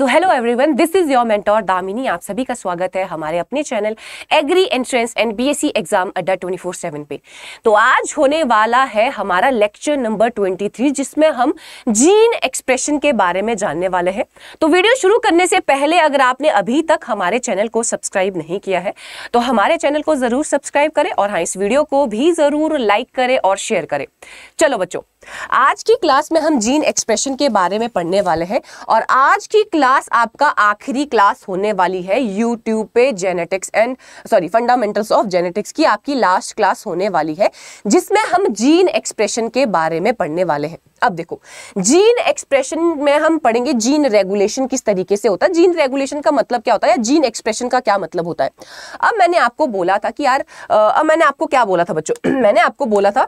तो hello everyone, this is your mentor Damini. आप सभी का स्वागत है हमारे अपने channel agri entrance and BSc exam Adda 24/7 पे। तो आज होने वाला है हमारा लेक्चर नंबर 23, जिसमें हम जीन एक्सप्रेशन के बारे में जानने वाले हैं। तो वीडियो शुरू करने से पहले अगर आपने अभी तक हमारे चैनल को सब्सक्राइब नहीं किया है तो हमारे चैनल को जरूर सब्सक्राइब करें और हाँ, इस वीडियो को भी जरूर लाइक करें और शेयर करें। चलो बच्चों, आज की क्लास में हम जीन एक्सप्रेशन के बारे में पढ़ने वाले हैं और आज की क्लास आपका आखिरी क्लास होने वाली है यूट्यूब पे। फंडामेंटल्स ऑफ जेनेटिक्स की आपकी लास्ट क्लास होने वाली है, जिसमें हम जीन एक्सप्रेशन के बारे में पढ़ने वाले हैं। अब देखो, जीन एक्सप्रेशन में हम पढ़ेंगे जीन रेगुलेशन किस तरीके से होता है, जीन रेगुलेशन का मतलब क्या होता है, जीन एक्सप्रेशन का क्या मतलब होता है। अब मैंने आपको बोला था कि यार मैंने आपको क्या बोला था बच्चों मैंने आपको बोला था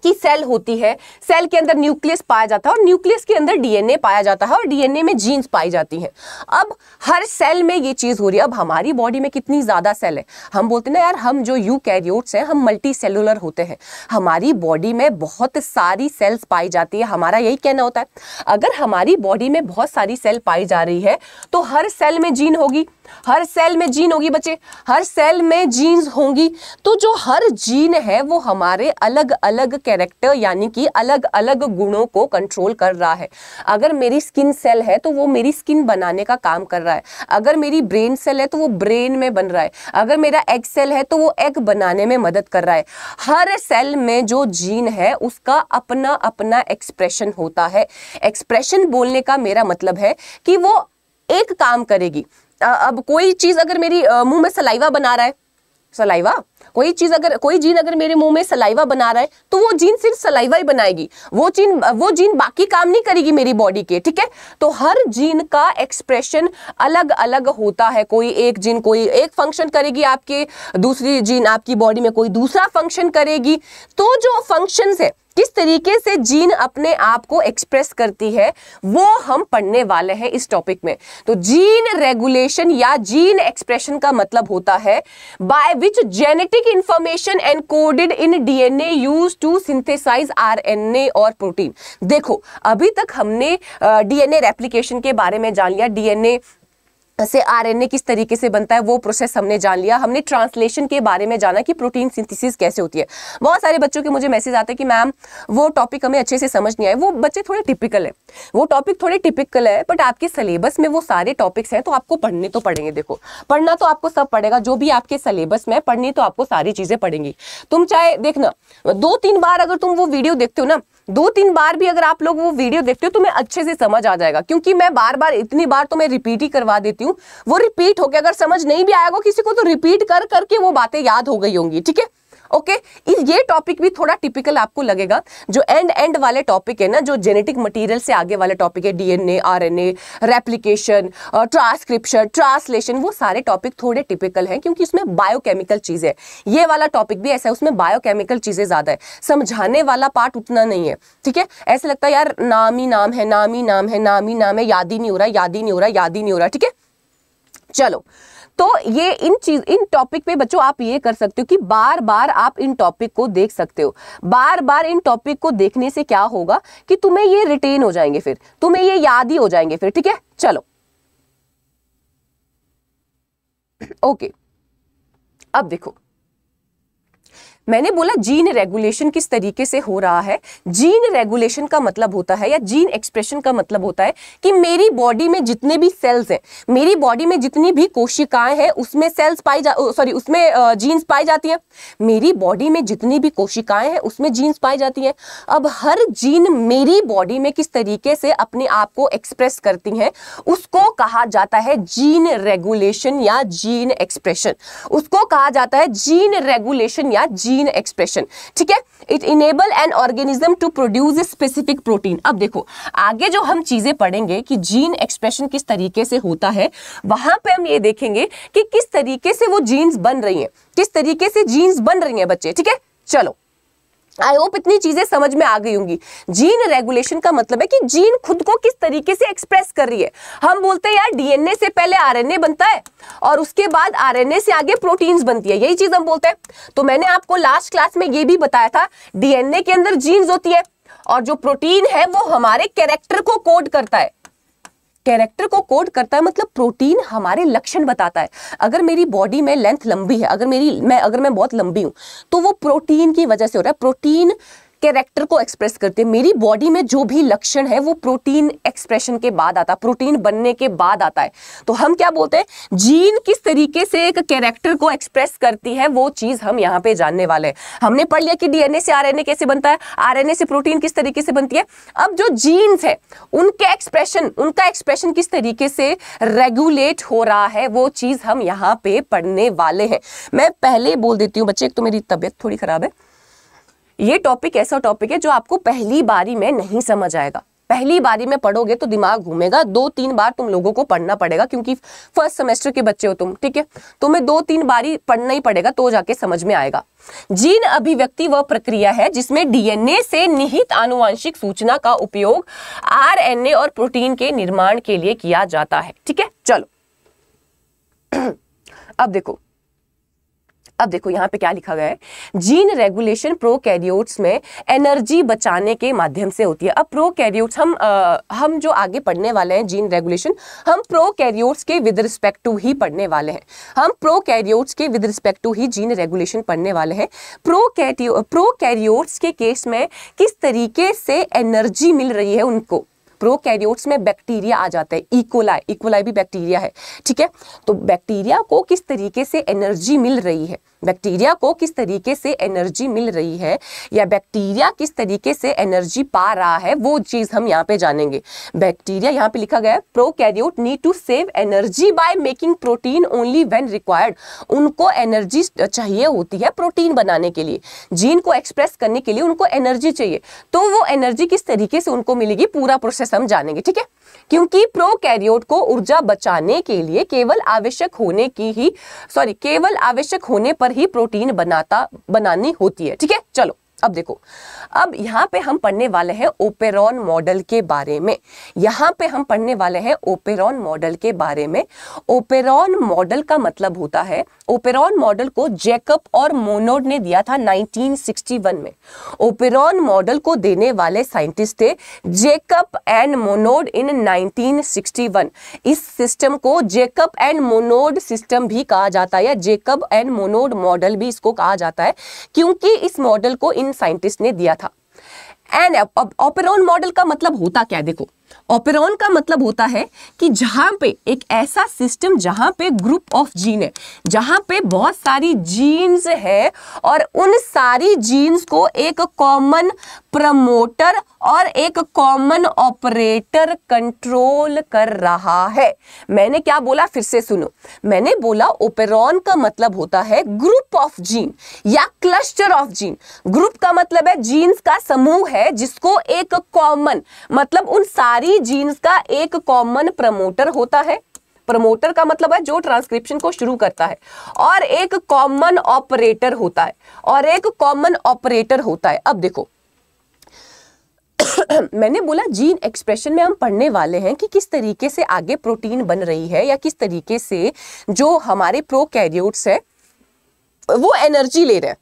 कि सेल होती है, सेल के अंदर न्यूक्लियस पाया जाता है और न्यूक्लियस के अंदर डीएनए पाया जाता है और डीएनए में जीन्स पाई जाती हैं। अब हर सेल में ये चीज हो रही है। अब हमारी बॉडी में कितनी ज्यादा सेल है, हम बोलते हैं ना यार, हम जो यूकैरियोट्स हैं, हम मल्टी सेलुलर होते हैं। हमारी बॉडी में बहुत सारी सेल्स पाई जाती है। हमारा यही कहना होता है, अगर हमारी बॉडी में बहुत सारी सेल पाई जा रही है तो हर सेल में जीन होगी, हर सेल में जीन होगी बच्चे, हर सेल में जीन्स होंगी। तो जो हर जीन है वो हमारे अलग अलग कैरेक्टर यानी कि अलग अलग गुणों को कंट्रोल कर रहा है। अगर मेरी स्किन सेल है तो वो मेरी स्किन बनाने का काम कर रहा है। अगर मेरी ब्रेन सेल है तो वो ब्रेन में बन रहा है। अगर मेरा एग सेल है तो वो एग बनाने में मदद कर रहा है। हर सेल में जो जीन है उसका अपना अपना एक्सप्रेशन होता है। एक्सप्रेशन बोलने का मेरा मतलब है कि वो एक काम करेगी। अब कोई चीज अगर मेरी मुंह में सलाइवा बना रहा है, सलाइवा, कोई जीन अगर मेरे मुंह में सलाइवा बना रहा है तो वो जीन सिर्फ सलाइवा ही बनाएगी, वो जीन बाकी काम नहीं करेगी मेरी बॉडी के। ठीक है, तो हर जीन का एक्सप्रेशन अलग अलग होता है। कोई एक जीन कोई एक फंक्शन करेगी आपके, दूसरी जीन आपकी बॉडी में कोई दूसरा फंक्शन करेगी। तो जो फंक्शंस है, किस तरीके से जीन अपने आप को एक्सप्रेस करती है, वो हम पढ़ने वाले हैं इस टॉपिक में। तो जीन रेगुलेशन या जीन एक्सप्रेशन का मतलब होता है by which genetic information encoded in DNA used to synthesise RNA और प्रोटीन। देखो, अभी तक हमने डीएनए रेप्लिकेशन के बारे में जान लिया, डीएनए से आरएनए किस तरीके से बनता है वो प्रोसेस हमने जान लिया। हमने ट्रांसलेशन के बारे में जाना कि प्रोटीन सिंथेसिस कैसे होती है। बहुत सारे बच्चों के मुझे मैसेज आते हैं कि मैम वो टॉपिक हमें अच्छे से समझ नहीं आए। वो बच्चे थोड़े टिपिकल है, वो टॉपिक थोड़े टिपिकल है, बट आपके सिलेबस में वो सारे टॉपिक्स हैं तो आपको पढ़ने तो पड़ेंगे। देखो, पढ़ना तो आपको सब पड़ेगा, जो भी आपके सिलेबस में पढ़नी तो आपको सारी चीजें पढ़ेंगी। तुम चाहे देखना 2-3 बार अगर तुम वो वीडियो देखते हो ना, 2-3 बार भी अगर आप लोग वो वीडियो देखते हो तुम्हें अच्छे से समझ आ जाएगा, क्योंकि मैं बार बार इतनी बार तो मैं रिपीट ही करवा देती हूँ। वो रिपीट हो गया, अगर समझ नहीं भी आएगा किसी को तो रिपीट कर करके वो बातें याद हो गई होंगी। ठीक है, ओके। ये टॉपिक भी थोड़ा टिपिकल आपको लगेगा। जो एंड वाले टॉपिक है ना, जो जेनेटिक मटेरियल से आगे वाले टॉपिक है, DNA, RNA, replication, transcription, translation, वो सारे टॉपिक थोड़े टिपिकल हैं क्योंकि उसमें बायोकेमिकल चीजें है। ये वाला टॉपिक भी ऐसा है, उसमें बायोकेमिकल चीजें ज्यादा है, समझाने वाला पार्ट उतना नहीं है। ठीक है, ऐसा लगता है यार नाम ही नाम है, नाम ही नाम है, नाम ही नाम है, याद ही नहीं हो रहा, याद ही नहीं हो रहा, याद ही नहीं हो रहा। ठीक है, चलो। तो ये इन टॉपिक पे बच्चों आप ये कर सकते हो कि बार बार आप इन टॉपिक को देख सकते हो। बार बार इन टॉपिक को देखने से क्या होगा कि तुम्हें ये रिटेन हो जाएंगे, फिर तुम्हें ये याद ही हो जाएंगे फिर। ठीक है, चलो ओके। अब देखो, मैंने बोला जीन रेगुलेशन किस तरीके से हो रहा है। जीन रेगुलेशन का मतलब होता है या जीन एक्सप्रेशन का मतलब होता है कि मेरी बॉडी में जितने भी सेल्स हैं, मेरी बॉडी में जितनी भी कोशिकाएं हैं उसमें उसमें जीन्स पाई जाती हैं। मेरी बॉडी में जितनी भी कोशिकाएं हैं उसमें जीन्स पाई जाती हैं। अब हर जीन मेरी बॉडी में किस तरीके से अपने आप को एक्सप्रेस करती हैं उसको कहा जाता है जीन रेगुलेशन या जीन एक्सप्रेशन। उसको कहा जाता है जीन रेगुलेशन या जीन एक्सप्रेशन। ठीक है, it enable an organism to produce specific protein. अब देखो, आगे जो हम चीजें पढ़ेंगे कि जीन एक्सप्रेशन किस तरीके से होता है, वहां पे हम ये देखेंगे कि किस तरीके से वो जीन्स बन रही हैं, किस तरीके से जीन्स बन रही हैं बच्चे। ठीक है, चलो, आई होप इतनी चीजें समझ में आ गई होंगी। जीन रेगुलेशन का मतलब है कि जीन खुद को किस तरीके से एक्सप्रेस कर रही है। हम बोलते हैं यार डीएनए से पहले आरएनए बनता है और उसके बाद आरएनए से आगे प्रोटीन्स बनती है, यही चीज हम बोलते हैं। तो मैंने आपको लास्ट क्लास में ये भी बताया था, डीएनए के अंदर जीन्स होती है और जो प्रोटीन है वो हमारे कैरेक्टर को कोड करता है। कैरेक्टर को कोड करता है, मतलब प्रोटीन हमारे लक्षण बताता है। अगर मेरी बॉडी में लेंथ लंबी है, अगर मैं बहुत लंबी हूं, तो वो प्रोटीन की वजह से हो रहा है। प्रोटीन कैरेक्टर को एक्सप्रेस करते हैं। मेरी बॉडी में जो भी लक्षण है वो प्रोटीन एक्सप्रेशन के बाद आता है, प्रोटीन बनने के बाद आता है। तो हम क्या बोलते हैं, जीन किस तरीके से एक कैरेक्टर को एक्सप्रेस करती है, वो चीज हम यहाँ पे जानने वाले हैं। हमने पढ़ लिया कि डीएनए से आरएनए कैसे बनता है, आरएनए से प्रोटीन किस तरीके से बनती है। अब जो जीन्स है उनका एक्सप्रेशन किस तरीके से रेगुलेट हो रहा है, वो चीज हम यहाँ पे पढ़ने वाले हैं। मैं पहले बोल देती हूँ बच्चे, एक तो मेरी तबीयत थोड़ी खराब है। ये टॉपिक ऐसा टॉपिक है जो आपको पहली बारी में नहीं समझ आएगा। पहली बारी में पढ़ोगे तो दिमाग घूमेगा, 2-3 बार तुम लोगों को पढ़ना पड़ेगा, क्योंकि फर्स्ट सेमेस्टर के बच्चे हो तुम, ठीक है। तुम्हें 2-3 बारी पढ़ना ही पड़ेगा तो जाके समझ में आएगा। जीन अभिव्यक्ति वह प्रक्रिया है जिसमें डीएनए से निहित आनुवंशिक सूचना का उपयोग आरएनए और प्रोटीन के निर्माण के लिए किया जाता है, ठीक है। चलो अब देखो यहाँ पे क्या लिखा गया है। जीन रेगुलेशन प्रोकैरियोट्स में एनर्जी बचाने के माध्यम से होती है। अब प्रोकैरियोट्स हम जो आगे पढ़ने वाले हैं जीन रेगुलेशन, हम प्रोकैरियोट्स के विद रिस्पेक्ट टू ही पढ़ने वाले हैं। हम प्रोकैरियोट्स के विद रिस्पेक्ट टू ही जीन रेगुलेशन पढ़ने वाले हैं। प्रोकैरियोट्स के केस में किस तरीके से एनर्जी मिल रही है उनको। प्रोकैरियोट्स में बैक्टीरिया आ जाता है, इकोलाई भी बैक्टीरिया है, ठीक है। तो बैक्टीरिया को किस तरीके से एनर्जी मिल रही है, या बैक्टीरिया किस तरीके से एनर्जी पा रहा है, वो चीज हम यहाँ पे जानेंगे। बैक्टीरिया, यहाँ पे लिखा गया है prokaryote need to save energy by making protein only when required. उनको एनर्जी चाहिए होती है प्रोटीन बनाने के लिए, जीन को एक्सप्रेस करने के लिए उनको एनर्जी चाहिए। तो वो एनर्जी किस तरीके से उनको मिलेगी, पूरा प्रोसेस हम जानेंगे, ठीक है। क्योंकि प्रोकैरियोट को ऊर्जा बचाने के लिए केवल आवश्यक होने पर ही प्रोटीन बनानी होती है, ठीक है। चलो अब देखो, अब यहाँ पे हम पढ़ने वाले हैं ओपेरॉन मॉडल के बारे में। ओपेरॉन मॉडल का मतलब होता है, ओपेरॉन मॉडल को जैकब और मोनोड ने दिया था 1961 में। ओपेरॉन मॉडल को देने वाले साइंटिस्ट थे जैकब एंड मोनोड इन 1961। इस सिस्टम को जैकब एंड मोनोड सिस्टम भी कहा जाता है, या जैकब एंड मोनोड मॉडल भी इसको कहा जाता है, क्योंकि इस मॉडल को इन साइंटिस्ट ने दिया था। एंड ओपेरॉन मॉडल का मतलब होता क्या है, देखो ओपेरॉन का मतलब होता है कि जहां पे एक ऐसा सिस्टम जहां पे ग्रुप ऑफ जीन है, जहां पे बहुत सारी जीन्स है और उन सारी जीन्स को एक कॉमन प्रमोटर और एक कॉमन ऑपरेटर कंट्रोल कर रहा है। मैंने क्या बोला, फिर से सुनो। मैंने बोला ओपेरॉन का मतलब होता है ग्रुप ऑफ जीन या क्लस्टर ऑफ जीन। ग्रुप का मतलब है जीन्स का समूह है जिसको एक कॉमन, मतलब उन सारी जीन्स का एक कॉमन प्रमोटर होता है। प्रमोटर का मतलब है जो ट्रांसक्रिप्शन को शुरू करता है, और एक कॉमन ऑपरेटर होता है। अब देखो मैंने बोला जीन एक्सप्रेशन में हम पढ़ने वाले हैं कि किस तरीके से आगे प्रोटीन बन रही है, या किस तरीके से जो हमारे प्रोकैरियोट्स है वो एनर्जी ले रहे हैं।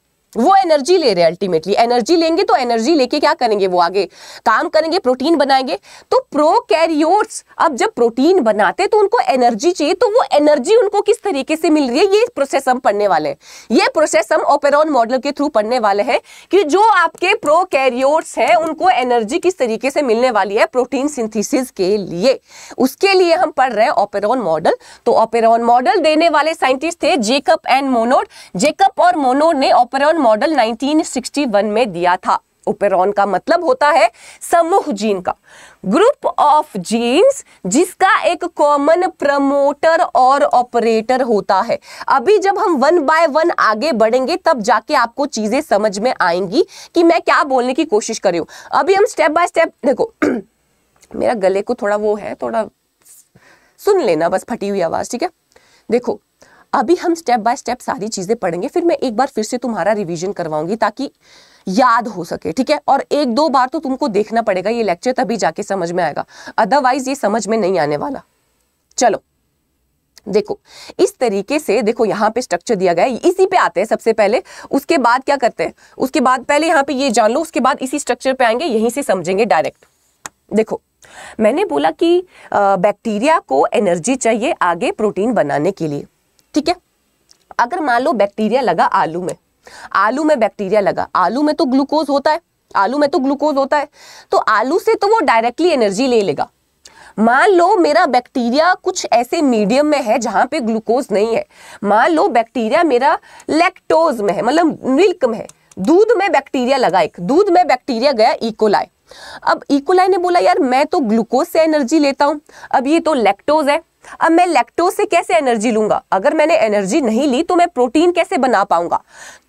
अल्टीमेटली एनर्जी लेंगे तो एनर्जी लेके क्या करेंगे, वो आगे काम करेंगे, प्रोटीन बनाएंगे। तो प्रोकैरियोट्स अब जब प्रोटीन बनाते तो उनको एनर्जी चाहिए, तो वो एनर्जी उनको किस तरीके से मिल रही है, ये प्रोसेस हम पढ़ने वाले हैं। ये प्रोसेस हम ओपेरॉन मॉडल के थ्रू पढ़ने वाले हैं कि जो आपके प्रोकैरियोट्स हैं उनको एनर्जी किस तरीके से मिलने वाली है प्रोटीन सिंथेसिस के लिए। उसके लिए हम पढ़ रहे हैं ओपेरॉन मॉडल। तो ओपेरॉन मॉडल देने वाले साइंटिस्ट थे जैकब एंड मोनोड। जैकब और मोनोड ने ओपेरॉन मॉडल 1961 में दिया था। ओपेरॉन का मतलब होता है समूह जीन का, ग्रुप ऑफ जीन्स जिसका एक कॉमन प्रमोटर और ऑपरेटर होता है। अभी जब हम 1 बाय 1 आगे बढ़ेंगे तब जाके आपको चीजें समझ में आएंगी कि मैं क्या बोलने की कोशिश कर रही हूं। अभी हम स्टेप बाय स्टेप, देखो मेरा गले को थोड़ा वो है, थोड़ा सुन लेना बस, फटी हुई आवाज, ठीक है। देखो अभी हम स्टेप बाय स्टेप सारी चीजें पढ़ेंगे, फिर मैं एक बार फिर से तुम्हारा रिवीजन करवाऊंगी ताकि याद हो सके, ठीक है। और 1-2 बार तो तुमको देखना पड़ेगा ये लेक्चर, तभी जाके समझ में आएगा, अदरवाइज ये समझ में नहीं आने वाला। चलो देखो इस तरीके से, देखो यहाँ पे स्ट्रक्चर दिया गया है, इसी पे आते हैं सबसे पहले। उसके बाद क्या करते हैं, उसके बाद पहले यहाँ पे ये जान लो, उसके बाद इसी स्ट्रक्चर पे आएंगे, यहीं से समझेंगे डायरेक्ट। देखो मैंने बोला कि बैक्टीरिया को एनर्जी चाहिए आगे प्रोटीन बनाने के लिए, ठीक है। अगर मान लो बैक्टीरिया लगा आलू में बैक्टीरिया लगा, आलू में तो ग्लूकोज होता है, तो आलू से तो वो डायरेक्टली एनर्जी ले लेगा। मान लो मेरा बैक्टीरिया कुछ ऐसे मीडियम में है जहां पे ग्लूकोज नहीं है, मान लो बैक्टीरिया मेरा लैक्टोज में है, मतलब मिल्क में है, दूध में बैक्टीरिया लगा, एक दूध में बैक्टीरिया गया इकोलाई। अब इकोलाई ने बोला यार मैं तो ग्लूकोज से एनर्जी लेता हूं, अब ये तो लैक्टोज है, अब मैं लैक्टोज से कैसे एनर्जी लूंगा, अगर मैंने एनर्जी नहीं ली तो मैं प्रोटीन कैसे बना पाऊंगा।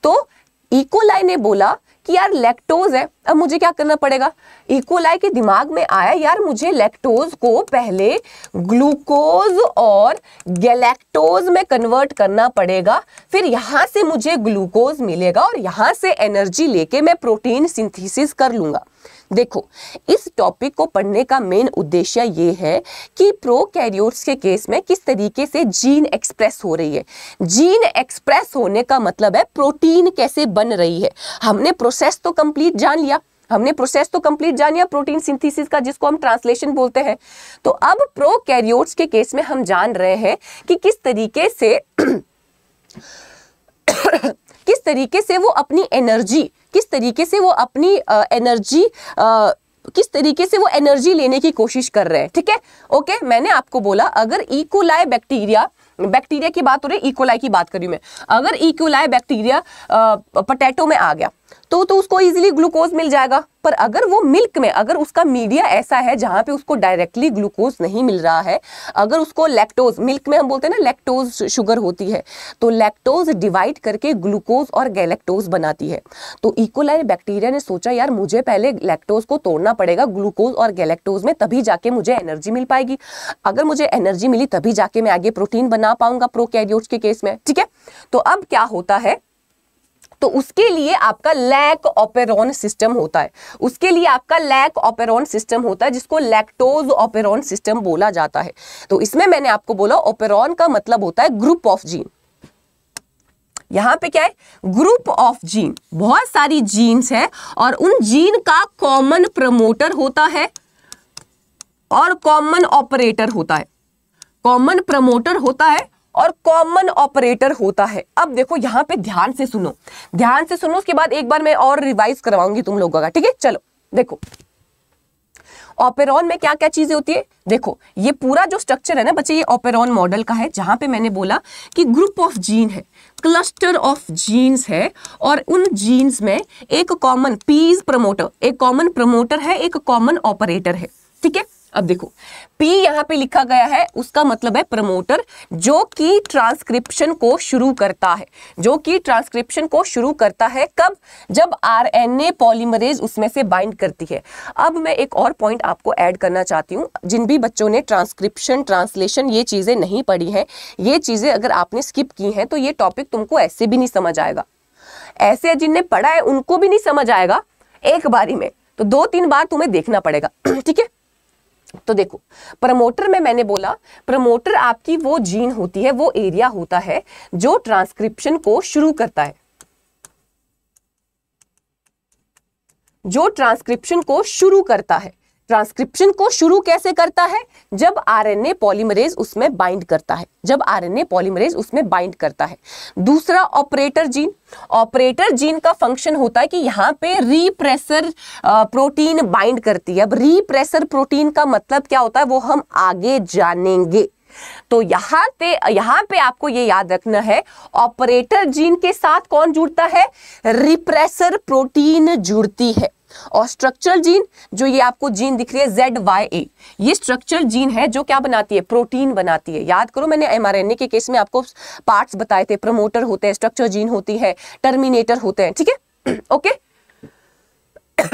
तो इकोलाई ने बोला कि यार लैक्टोज है, अब मुझे क्या करना पड़ेगा। इकोलाई के दिमाग में आया यार मुझे लैक्टोज को पहले ग्लूकोज और गैलेक्टोज में कन्वर्ट करना पड़ेगा, फिर यहां से मुझे ग्लूकोज मिलेगा और यहां से एनर्जी लेके मैं प्रोटीन सिंथेसिस कर लूंगा। देखो इस टॉपिक को पढ़ने का मेन उद्देश्य ये है कि प्रोकैरियोट्स के केस में किस तरीके से जीन एक्सप्रेस हो रही है। जीन एक्सप्रेस होने का मतलब है प्रोटीन कैसे बन रही है। हमने प्रोसेस तो कंप्लीट जान लिया, प्रोटीन सिंथेसिस का, जिसको हम ट्रांसलेशन बोलते हैं। तो अब प्रोकैरियोट्स के केस में हम जान रहे हैं कि किस तरीके से वो अपनी एनर्जी एनर्जी लेने की कोशिश कर रहे हैं, ठीक है। ओके, मैंने आपको बोला अगर इकोलाई बैक्टीरिया की बात हो रही है, इकोलाई की बात कर रही हूं मैं, अगर इकोलाई बैक्टीरिया पोटैटो में आ गया तो उसको इजीली ग्लूकोज मिल जाएगा। पर अगर वो मिल्क में, अगर उसका मीडिया ऐसा है जहां पे उसको डायरेक्टली ग्लूकोज नहीं मिल रहा है, अगर उसको लैक्टोज, मिल्क में हम बोलते हैं ना लैक्टोज शुगर होती है, तो लैक्टोज डिवाइड करके ग्लूकोज और गैलेक्टोज बनाती है। तो इकोलाई बैक्टीरिया ने सोचा यार मुझे पहले लैक्टोज को तोड़ना पड़ेगा ग्लूकोज और गैलेक्टोज में, तभी जाके मुझे एनर्जी मिल पाएगी। अगर मुझे एनर्जी मिली तभी जाके मैं आगे प्रोटीन बना पाऊंगा प्रोकैरियोट्स के केस में, ठीक है। तो अब क्या होता है, तो उसके लिए आपका लैक ऑपेरॉन सिस्टम होता है, जिसको लैक्टोज ऑपेरॉन सिस्टम बोला जाता है। तो इसमें मैंने आपको बोला ऑपेरॉन का मतलब होता है ग्रुप ऑफ जीन। यहां पे क्या है, ग्रुप ऑफ जीन, बहुत सारी जीन्स है और उन जीन का कॉमन प्रमोटर होता है और कॉमन ऑपरेटर होता है, और कॉमन ऑपरेटर होता है। अब देखो यहां पे ध्यान से सुनो, उसके बाद एक बार मैं और रिवाइज करवाऊंगी तुम लोगों का, ठीक है। चलो देखो ऑपेरॉन में क्या क्या चीजें होती है। देखो ये पूरा जो स्ट्रक्चर है ना बच्चे, ये ऑपेरॉन मॉडल का है, जहां पे मैंने बोला कि ग्रुप ऑफ जीन है, क्लस्टर ऑफ जीन्स है, और उन जीन्स में एक कॉमन पीज प्रमोटर, एक कॉमन प्रमोटर है, एक कॉमन ऑपरेटर है, ठीक है। अब देखो P यहां पे लिखा गया है, उसका मतलब है प्रमोटर, जो कि ट्रांसक्रिप्शन को शुरू करता है, कब, जब RNA पॉलीमरेज उसमें से बाइंड करती है। अब मैं एक और पॉइंट आपको ऐड करना चाहती हूं, जिन भी बच्चों ने ट्रांसक्रिप्शन, ट्रांसलेशन ये चीजें नहीं पढ़ी हैं, ये चीजें अगर आपने स्किप की हैं तो ये टॉपिक तुमको ऐसे भी नहीं समझ आएगा, ऐसे जिनने पढ़ा है उनको भी नहीं समझ आएगा एक बारी में, तो 2-3 बार तुम्हें देखना पड़ेगा, ठीक है। तो देखो प्रमोटर में मैंने बोला, प्रमोटर आपकी वो जीन होती है, वो एरिया होता है जो ट्रांसक्रिप्शन को शुरू करता है, ट्रांसक्रिप्शन को शुरू कैसे करता है, जब आरएनए पॉलीमरेज उसमें बाइंड करता है। दूसरा ऑपरेटर जीन का फंक्शन होता है कि यहां पे रीप्रेसर प्रोटीन बाइंड करती है। अब रीप्रेसर प्रोटीन का मतलब क्या होता है वो हम आगे जानेंगे। तो यहां पे आपको ये याद रखना है, ऑपरेटर जीन के साथ कौन जुड़ता है, रिप्रेसर प्रोटीन जुड़ती है। और स्ट्रक्चरल जीन, जो ये आपको जीन दिख रही है ZYA, ये स्ट्रक्चरल जीन है जो क्या बनाती है, प्रोटीन बनाती है। याद करो मैंने mRNA के केस में आपको पार्ट्स बताए थे, प्रमोटर होते हैं, स्ट्रक्चर जीन होती है, टर्मिनेटर होते हैं, ठीक है। ओके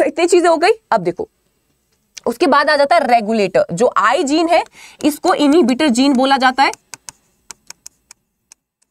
इतनी चीजें हो गई। अब देखो उसके बाद आ जाता है रेगुलेटर, जो I जीन है इसको इनहिबिटर जीन बोला जाता है,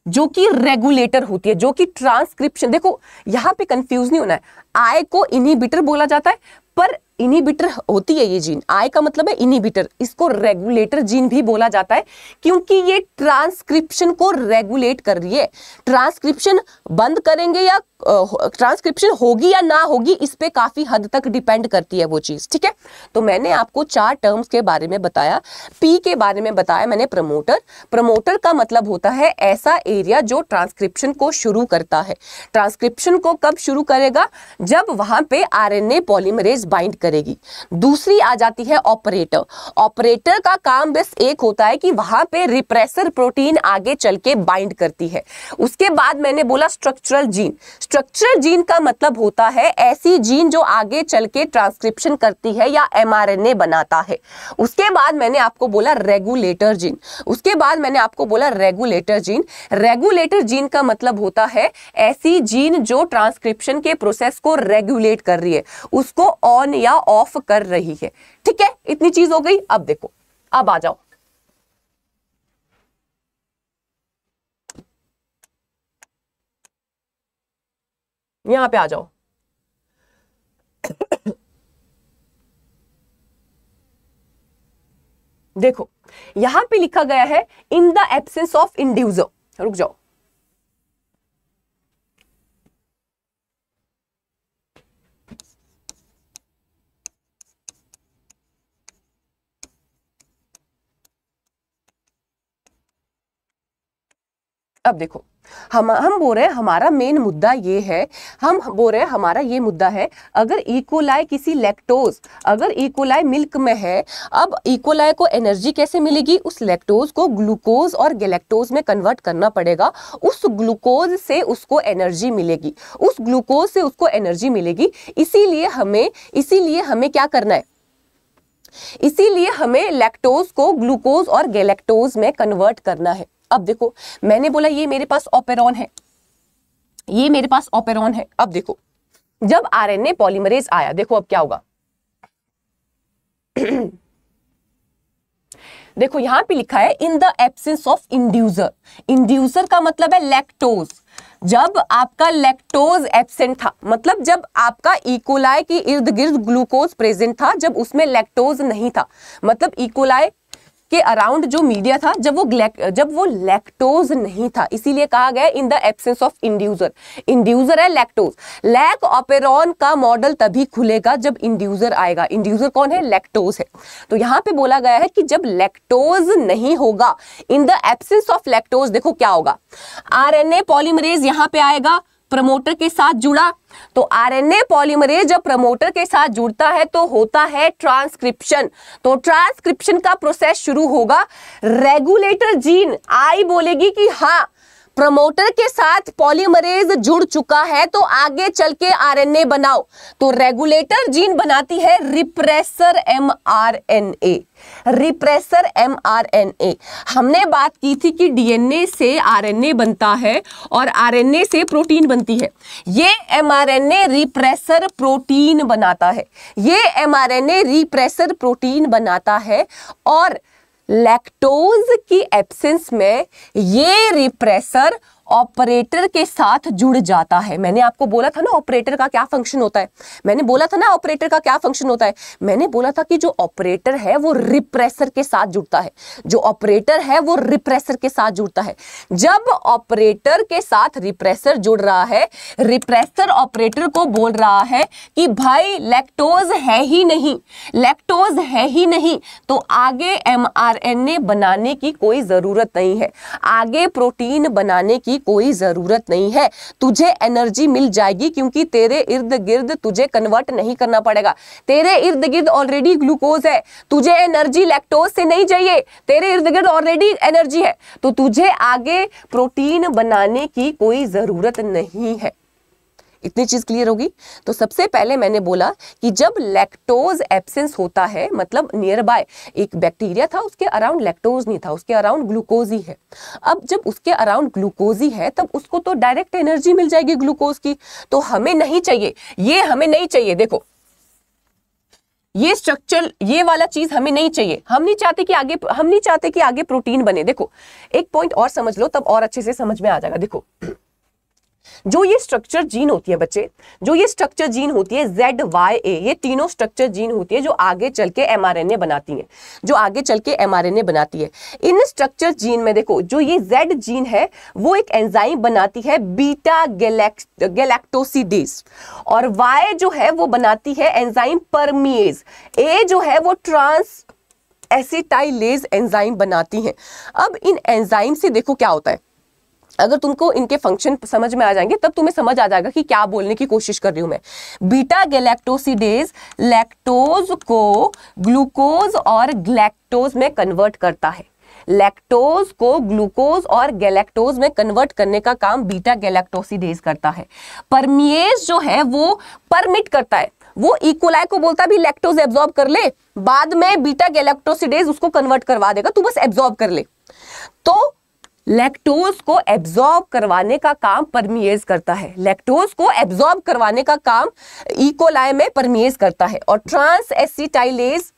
जो कि रेगुलेटर होती है, जो कि ट्रांसक्रिप्शन, देखो यहां पे कंफ्यूज नहीं होना है, आई को इनहिबिटर बोला जाता है, पर इनहिबिटर होती है ये जीन, आई का मतलब है इनहिबिटर। इसको रेगुलेटर जीन भी बोला जाता है क्योंकि ये ट्रांसक्रिप्शन को रेगुलेट कर रही है। ट्रांसक्रिप्शन बंद करेंगे या ट्रांसक्रिप्शन होगी या ना होगी, इस पे काफी हद तक डिपेंड करती है वो चीज, ठीक है। तो मैंने आपको 4 टर्म्स के बारे में बताया। पी के बारे में बताया मैंने प्रमोटर। प्रमोटर का मतलब होता है ऐसा एरिया जो ट्रांसक्रिप्शन को शुरू करता है। ट्रांसक्रिप्शन को कब शुरू करेगा? जब वहां पे आरएनए पॉलीमरेज बाइंड करेगी। दूसरी आ जाती है ऑपरेटर। ऑपरेटर का काम बस एक होता है कि वहां पे रिप्रेसर प्रोटीन आगे चल के बाइंड करती है। उसके बाद मैंने बोला स्ट्रक्चरल जीन। स्ट्रक्चरल जीन का मतलब होता है ऐसी जीन जो आगे चल के ट्रांसक्रिप्शन करती है या एमआरएनए बनाता है। उसके बाद मैंने आपको बोला रेगुलेटर जीन। उसके बाद मैंने आपको बोला रेगुलेटर जीन। रेगुलेटर जीन का मतलब होता है ऐसी जीन जो ट्रांसक्रिप्शन के प्रोसेस को रेगुलेट कर रही है, उसको ऑन या ऑफ कर रही है, ठीक है। इतनी चीज हो गई। अब देखो, अब आ जाओ, यहां पे आ जाओ। देखो यहां पे लिखा गया है in the absence of inducer. रुक जाओ, अब देखो हम बोल रहे हैं हमारा मेन मुद्दा ये है, हम बोल रहे हैं हमारा ये मुद्दा है अगर इकोलाई किसी लैक्टोज, अगर इकोलाई मिल्क में है, अब इकोलाई को एनर्जी कैसे मिलेगी? उस लैक्टोज को ग्लूकोज और गैलेक्टोज में कन्वर्ट करना पड़ेगा। उस ग्लूकोज से उसको एनर्जी मिलेगी, उस ग्लूकोज से उसको एनर्जी मिलेगी। इसीलिए हमें क्या करना है? इसीलिए हमें लैक्टोज को ग्लूकोज और गैलेक्टोज में कन्वर्ट करना है। अब देखो मैंने बोला ये मेरे पास ऑपेरॉन है, ये मेरे पास ऑपेरॉन है। अब देखो जब आरएनए पॉलीमरेज आया, देखो अब क्या होगा। देखो यहां पे लिखा है in the absence of inducer. Inducer का मतलब है लैक्टोज। जब आपका लैक्टोज एब्सेंट था, मतलब जब आपका इकोलाई के इर्द गिर्द ग्लूकोज प्रेजेंट था, जब उसमें लैक्टोज नहीं था, मतलब इकोलाई के अराउंड जो मीडिया था, जब वो लैक्टोज नहीं था, इसीलिए कहा गया in the absence of inducer. Inducer है लैक्टोज। लैक ऑपेरॉन का मॉडल तभी खुलेगा जब इंड्यूसर आएगा। इंड्यूसर कौन है? लैक्टोज है। तो यहां पे बोला गया है कि जब लैक्टोज नहीं होगा, in the absence of lactose, देखो क्या होगा। आरएनए पॉलीमरेज यहां पे आएगा, प्रमोटर के साथ जुड़ा, तो आरएनए पॉलीमरेज जब प्रमोटर के साथ जुड़ता है तो होता है ट्रांसक्रिप्शन। तो ट्रांसक्रिप्शन का प्रोसेस शुरू होगा। रेगुलेटर जीन आई बोलेगी कि हाँ प्रमोटर के साथ पॉलीमरेज जुड़ चुका है तो आगे चल के आरएनए बनाओ। तो रेगुलेटर जीन बनाती है रिप्रेसर एमआरएनए। रिप्रेसर एमआरएनए, हमने बात की थी कि डीएनए से आरएनए बनता है और आरएनए से प्रोटीन बनती है। ये एमआरएनए रिप्रेसर प्रोटीन बनाता है, ये एमआरएनए रिप्रेसर प्रोटीन बनाता है और लैक्टोज की एब्सेंस में ये रिप्रेसर ऑपरेटर के साथ जुड़ जाता है। मैंने आपको बोला था ना ऑपरेटर का क्या फंक्शन होता है, मैंने बोला था ना ऑपरेटर का क्या फंक्शन होता है। मैंने बोला था कि जो ऑपरेटर है वो रिप्रेसर के साथ जुड़ता है, जो ऑपरेटर है वो रिप्रेसर के साथ जुड़ता है। जब ऑपरेटर के साथ रिप्रेसर जुड़ रहा है, रिप्रेसर ऑपरेटर को बोल रहा है कि भाई लैक्टोज है ही नहीं, लैक्टोज है ही नहीं, तो आगे एमआरएनए बनाने की कोई जरूरत नहीं है, आगे प्रोटीन बनाने की कोई जरूरत नहीं है। तुझे एनर्जी मिल जाएगी क्योंकि तेरे इर्द गिर्द तुझे कन्वर्ट नहीं करना पड़ेगा। तेरे इर्द गिर्द ऑलरेडी ग्लूकोज है, तुझे एनर्जी लैक्टोज से नहीं चाहिए, तेरे इर्द गिर्द ऑलरेडी एनर्जी है, तो तुझे आगे प्रोटीन बनाने की कोई जरूरत नहीं है। इतनी चीज क्लियर होगी। तो सबसे पहले मैंने बोला कि जब लैक्टोज एब्सेंस होता है, मतलब नियर बाय एक बैक्टीरिया था उसके अराउंड लैक्टोज नहीं था, उसके अराउंड ग्लूकोज ही है। अब जब उसके अराउंड ग्लूकोज ही है तब उसको तो डायरेक्ट एनर्जी मिल जाएगी ग्लूकोज की, तो हमें नहीं चाहिए, ये हमें नहीं चाहिए। देखो ये स्ट्रक्चर, ये वाला चीज हमें नहीं चाहिए। हम नहीं चाहते कि आगे प्रोटीन बने। देखो एक पॉइंट और समझ लो तब और अच्छे से समझ में आ जाएगा। देखो जो ये स्ट्रक्चर जीन होती है बच्चे, जो ये स्ट्रक्चर जीन होती है ZYA, ये तीनों स्ट्रक्चर जीन होती है जो आगे चल के mRNA बनाती है, जो आगे चल के mRNA बनाती है। इन स्ट्रक्चर जीन में देखो, जो ये Z जीन है वो एक एंजाइम बनाती है बीटा गैलेक्टोसिडेज, और Y जो है वो बनाती है एंजाइम परमिएज, A जो है वो ट्रांस एसिटाइलेज एंजाइम बनाती हैं। अब इन एंजाइम से देखो क्या होता है, अगर तुमको इनके फंक्शन समझ में आ जाएंगे तब तुम्हें समझ आ जाएगा कि क्या बोलने की कोशिश कर रही हूं मैं। बीटा गैलेक्टोसिडेज लैक्टोज को ग्लूकोज और गैलेक्टोज में कन्वर्ट करता है। लैक्टोज को ग्लूकोज और गैलेक्टोज में कन्वर्ट करने का काम बीटा गैलेक्टोसिडेज करता है। परमिएज जो है वो परमिट करता है, वो इकोलाई को बोलता भी लैक्टोज एब्जॉर्ब कर ले, बाद में बीटा गैलेक्टोसिडेज उसको कन्वर्ट करवा देगा, तू बस एब्जॉर्ब कर ले। तो लैक्टोज को एब्जॉर्ब करवाने का काम परमिएज करता है, लैक्टोज को एब्जॉर्ब करवाने का काम इकोलाई में परमिएज करता है, और ट्रांस एसिटाइलेज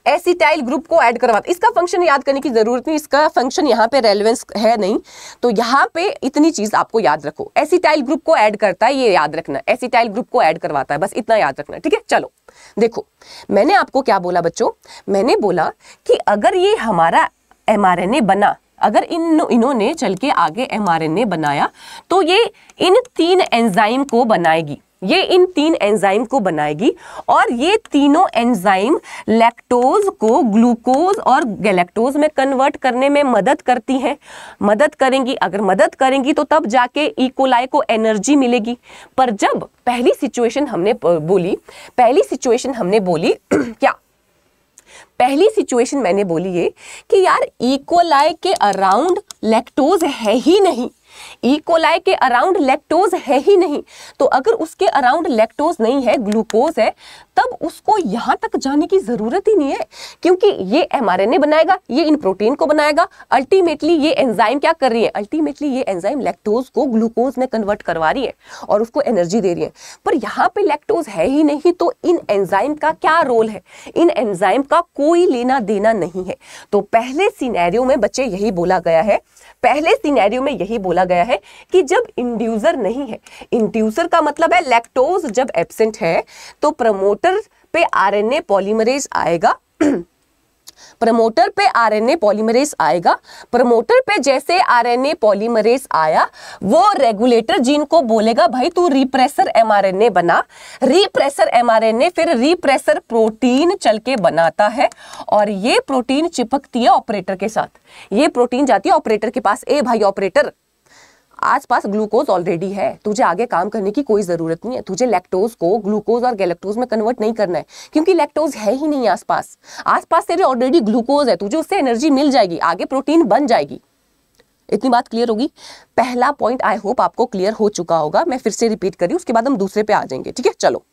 एसिटाइल ग्रुप को ऐड करवाता है। इसका फंक्शन याद करने की जरूरत नहीं, इसका फंक्शन यहाँ पे रेलेवेंस है नहीं, तो यहाँ पे इतनी चीज आपको याद रखो, एसिटाइल ग्रुप को ऐड करता है, ये याद रखना, एसिटाइल ग्रुप को ऐड करवाता है, बस इतना याद रखना, ठीक है। चलो देखो, मैंने आपको क्या बोला बच्चों, मैंने बोला कि अगर ये हमारा mRNA बना, अगर इन्होंने चल के आगे mRNA बनाया तो ये इन तीन एंजाइम को बनाएगी, ये इन तीन एंजाइम को बनाएगी, और ये तीनों एंजाइम लैक्टोज को ग्लूकोज और गैलेक्टोज में कन्वर्ट करने में मदद करती हैं, मदद करेंगी। अगर मदद करेंगी तो तब जाके इकोलाई को एनर्जी मिलेगी। पर जब पहली सिचुएशन हमने बोली क्या, पहली सिचुएशन मैंने बोली ये कि यार इकोलाई के अराउंड लैक्टोज है ही नहीं, इकोलाई के अराउंड लैक्टोज है ही नहीं, तो अगर उसके अराउंड लैक्टोज नहीं है, ग्लूकोज है, तब उसको यहां तक जाने की जरूरत ही नहीं है, क्योंकि ये mRNA बनाएगा, ये इन प्रोटीन को बनाएगा। अल्टीमेटली ये एंजाइम क्या कर रही है, अल्टीमेटली ये एंजाइम लैक्टोज को ग्लूकोज में कन्वर्ट करवा रही है और उसको एनर्जी दे रही है। पर यहाँ पे लैक्टोज है ही नहीं, तो इन एंजाइम का क्या रोल है, इन एंजाइम का कोई लेना देना नहीं है। तो पहले सिनेरियो में बच्चे यही बोला गया है, पहले सिनेरियो में यही बोला गया है कि जब इंड्यूसर नहीं है, इंड्यूसर का मतलब है लैक्टोज जब एब्सेंट है तो प्रमोटर पे आरएनए पॉलीमरेज आएगा, प्रमोटर पे आरएनए पॉलीमरेज आएगा, प्रमोटर पे जैसे आरएनए पॉलीमरेज आया वो रेगुलेटर जीन को बोलेगा भाई तू रिप्रेसर एमआरएनए बना, रिप्रेसर एमआरएनए फिर रिप्रेसर प्रोटीन चल के बनाता है, और ये प्रोटीन चिपकती है ऑपरेटर के साथ, ये प्रोटीन जाती है ऑपरेटर के पास, ए भाई ऑपरेटर आसपास ग्लूकोज ऑलरेडी है, तुझे आगे काम करने की कोई जरूरत नहीं है, तुझे लैक्टोज को ग्लूकोज और गैलेक्टोज में कन्वर्ट नहीं करना है, क्योंकि लैक्टोज है ही नहीं आसपास, आसपास तेरे ऑलरेडी ग्लूकोज है, तुझे उससे एनर्जी मिल जाएगी, आगे प्रोटीन बन जाएगी। इतनी बात क्लियर होगी। पहला पॉइंट आई होप आपको क्लियर हो चुका होगा, मैं फिर से रिपीट करी, उसके बाद हम दूसरे पे आ जाएंगे, ठीक है। चलो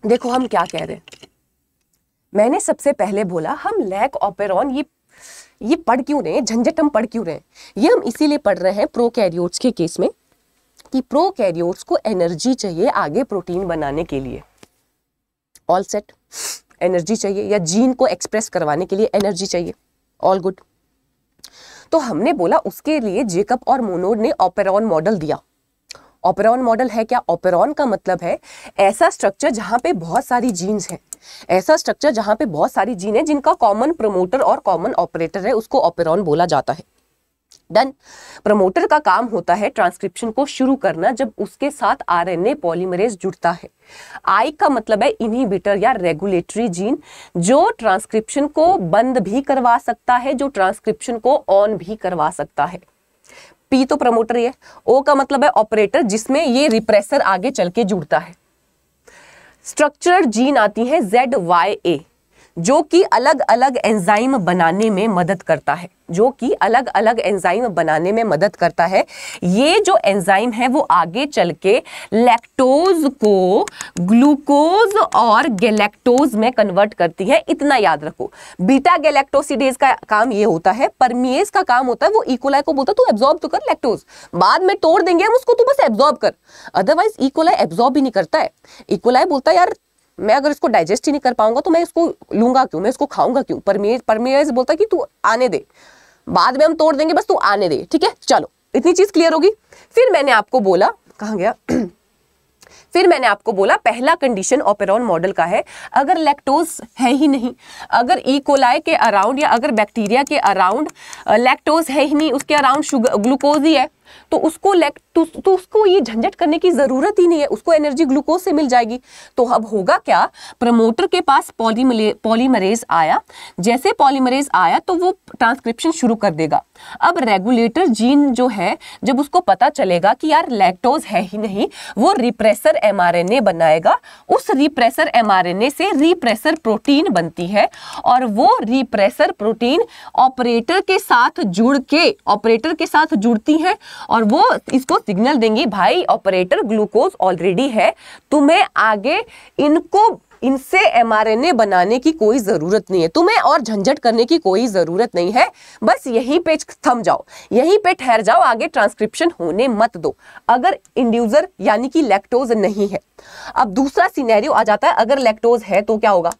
देखो हम क्या कह रहे हैं, मैंने सबसे पहले बोला हम लैक ऑपेरॉन ये पढ़ क्यों रहे हैं, झंझट हम पढ़ क्यों रहे हैं, ये हम इसीलिए पढ़ रहे हैं प्रोकैरियोट्स के केस में कि प्रोकैरियोट्स को एनर्जी चाहिए आगे प्रोटीन बनाने के लिए, ऑल सेट, एनर्जी चाहिए, या जीन को एक्सप्रेस करवाने के लिए एनर्जी चाहिए, ऑल गुड। तो हमने बोला उसके लिए जेकब और मोनोड ने ऑपेरॉन मॉडल दिया। ऑपेरॉन मॉडल है क्या, ऑपेरॉन का मतलब है ऐसा स्ट्रक्चर जहां पे बहुत सारी जीन्स हैं, ऐसा स्ट्रक्चर जहां पे बहुत सारी जीन है जिनका कॉमन प्रमोटर और कॉमन ऑपरेटर है, उसको ऑपेरॉन बोला जाता है। डन। प्रमोटर का काम होता है ट्रांसक्रिप्शन को शुरू करना जब उसके साथ आरएनए पॉलीमरेज जुड़ता है। आई का मतलब है इनहिबिटर या रेगुलेटरी जीन, जो ट्रांसक्रिप्शन को बंद भी करवा सकता है, जो ट्रांसक्रिप्शन को ऑन भी करवा सकता है। पी तो प्रमोटर है, ओ का मतलब है ऑपरेटर जिसमें ये रिप्रेसर आगे चल के जुड़ता है। स्ट्रक्चरड जीन आती है ZYA जो कि अलग अलग एंजाइम बनाने में मदद करता है, जो कि अलग अलग एंजाइम बनाने में मदद करता है। ये जो एंजाइम है वो आगे चल के लैक्टोज को ग्लूकोज और गैलेक्टोज में कन्वर्ट करती है, इतना याद रखो। बीटा गैलेक्टोसिडेज का काम ये होता है, परमिएज का काम होता है वो इकोलाई को बोलता है तू एब्जॉर्ब तो कर लैक्टोज, बाद में तोड़ देंगे हम उसको, तू बस एब्जॉर्ब कर। अदरवाइज इकोलाई एब्जॉर्ब भी नहीं करता है, इकोलाई बोलता है यार मैं अगर इसको डाइजेस्ट ही नहीं कर पाऊंगा तो मैं इसको लूंगा क्यों, मैं इसको खाऊंगा क्यों। परमेज बोलता कि तू आने दे, बाद में हम तोड़ देंगे, बस तू आने दे, ठीक है। चलो इतनी चीज क्लियर होगी। फिर मैंने आपको बोला, कहाँ गया फिर मैंने आपको बोला पहला कंडीशन ओपेरॉन मॉडल का है, अगर लैक्टोज है ही नहीं, अगर ई कोलाई के अराउंड या अगर बैक्टीरिया के अराउंड लैक्टोज है ही नहीं, उसके अराउंड शुगर ग्लूकोज ही है, तो उसको ये झंझट करने की जरूरत ही नहीं है, उसको एनर्जी ग्लूकोज से मिल जाएगी। तो अब होगा क्या, प्रमोटर के पास पॉलीमरेज आया, जैसे पॉलीमरेज आया तो वो ट्रांसक्रिप्शन शुरू कर देगा। अब रेगुलेटर जीन जो है, जब उसको पता चलेगा कि यार लैक्टोज है ही नहीं, वो रिप्रेसर एमआरएनए बनाएगा, उस रिप्रेसर एमआरएनए से रिप्रेसर प्रोटीन बनती है, और वो रिप्रेसर प्रोटीन ऑपरेटर के साथ जुड़ती है, और वो इसको सिग्नल देंगी, भाई ऑपरेटर ग्लूकोज ऑलरेडी है, तुम्हें आगे इनसे एमआरएनए बनाने की कोई जरूरत नहीं है, तुम्हें और झंझट करने की कोई जरूरत नहीं है, बस यहीं पे थम जाओ, यहीं पे ठहर जाओ, आगे ट्रांसक्रिप्शन होने मत दो, अगर इंड्यूसर यानी कि लैक्टोज नहीं है। अब दूसरा सिनेरियो आ जाता है, अगर लैक्टोज है तो क्या होगा।